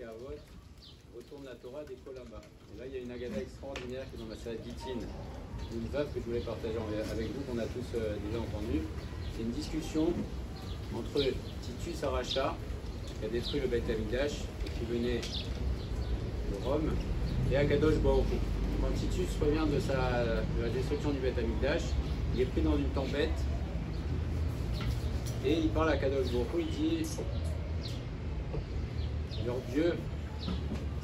Pirkei Avot, retourne la Torah des Kolaba. Et là, il y a une agada extraordinaire qui est dans la Masechet Gittin, une veuve que je voulais partager avec vous, qu'on a tous déjà entendu. C'est une discussion entre Titus Aracha, qui a détruit le Beit Hamikdash et qui venait de Rome, et Akadosh Baruch Hu. Quand Titus revient de la destruction du Beit Hamikdash, il est pris dans une tempête et il parle à Akadosh Baruch Hu, il dit leur Dieu,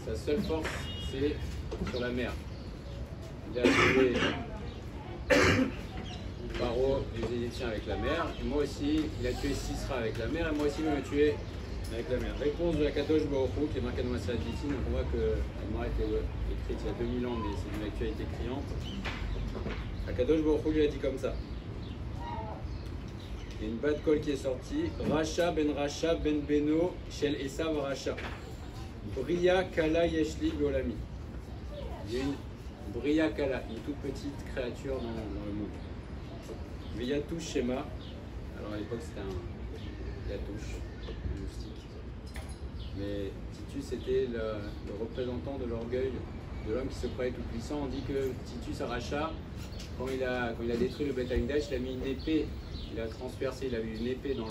sa seule force, c'est sur la mer. Il a tué Paro, les Égyptiens avec la mer, et moi aussi, il a tué Sisra avec la mer, et moi aussi, il m'a tué avec la mer. Réponse de Akadosh Baruch Hu, qui est marquée dans la Masechet Gittin, donc on voit que la a été écrite il y a 2000 ans, mais c'est d'une actualité criante. Akadosh Baruch Hu lui a dit comme ça. Il y a une bas de colle qui est sortie. Racha ben Beno shel Esav Racha. Bria Kala Yeshli Beolami. Il y a une Bria Kala, une toute petite créature dans le monde. Veyatouche Shema. Alors à l'époque c'était un Yatouche, un moustique. Mais Titus était le représentant de l'orgueil de l'homme qui se croyait tout puissant. On dit que Titus Aracha, quand il a détruit le Beit Hamikdash, il a mis une épée. Il a transpercé, il a eu une épée dans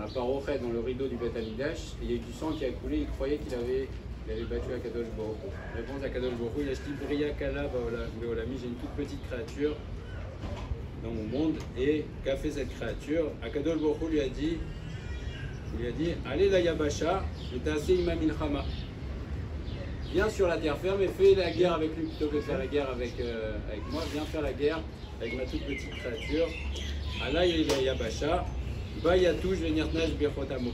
la parochet, dans le rideau du Beit Hamikdash, et il y a eu du sang qui a coulé, il croyait qu'il avait battu Akadosh Baruch Hu. Réponse à Akadosh Baruch Hu, il a dit Bria Kala Beolami, j'ai une toute petite créature dans mon monde, et qu'a fait cette créature? Akadosh Baruch Hu lui a dit allez la Yabasha, Metase Ima Milchama. Viens sur la terre ferme et fais la guerre avec lui plutôt que de faire la guerre avec moi. Viens faire la guerre avec ma toute petite créature. Allah Yabasha, Bayatouj Venirtnaj Birchotamo.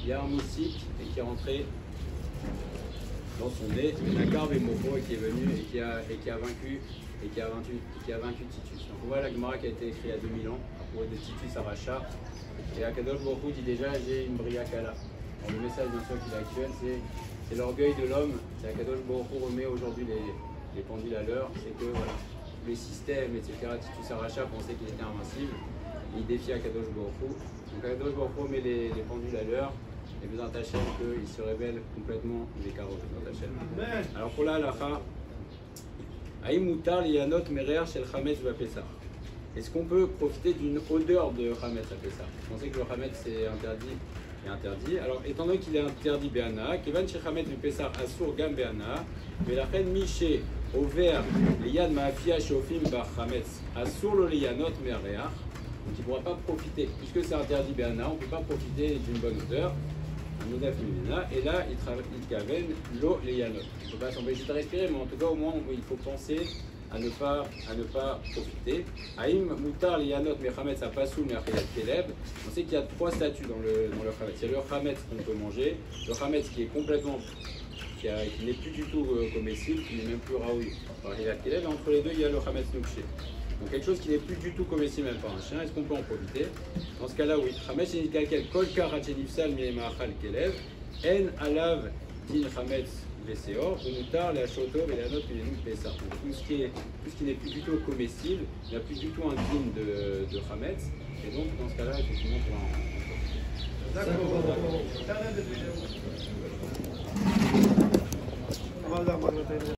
Il y a un moustique qui est rentré dans son nez, Nakar Vemofo, et qui est venu et qui a vaincu Titus. Donc on voit la Gemara qui a été écrite il y a 2000 ans à propos de Titus Aracha. Et Akadosh Baruch Hu dit déjà j'ai une Bria Kala. Le message bien sûr qu'il est actuel, c'est l'orgueil de l'homme. C'est Akadosh Baruch Hu remet aujourd'hui les pendules à l'heure. C'est que voilà, les systèmes, etc. Titus Aracha pensait qu'il était invincible. Il défie Akadosh Baruch Hu. Donc Akadosh Baruch Hu met les pendules à l'heure. Et Bezrat Hashem qu'il se révèle complètement des carottes. Alors pour la halacha, Haïm mutar liyanot merer shel chametz bapessah. Est-ce qu'on peut profiter d'une odeur de chametz à Pessah? Vous pensez que le chametz c'est interdit. Alors étant donné qu'il est interdit Béana, Kevan shel chametz du Pessah asur gam Béana, mais la reine Miché au vert liyan maafia shofim bar chametz asur lo liyanot merer. Donc il ne pourra pas profiter, puisque c'est interdit Béana, on ne peut pas profiter d'une bonne odeur. Et là, il kaven l'eau les yanot. Il ne faut pas s'empêcher de respirer, mais en tout cas, au moins, il faut penser à ne pas profiter. Haïm mutar les yanot mechametz apasou mechamet keleb. On sait qu'il y a trois statuts dans le chametz. Il y a le chametz qu'on peut manger, le chametz qui est complètement, qui n'est plus du tout comestible, qui n'est même plus raoui par les keleb. Et entre les deux, il y a le chametz noukché. Donc quelque chose qui n'est plus du tout comestible même par un chien, est-ce qu'on peut en profiter? Dans ce cas-là, oui. Chametz c'est calquel kol karachenifsal mi'emachal kelev en alav din chametz veseor unutar la shotov et la note une pessah. Tout ce qui n'est plus du tout comestible, il n'y a plus du tout un din de chametz, et donc dans ce cas-là, effectivement, pour un. D'accord.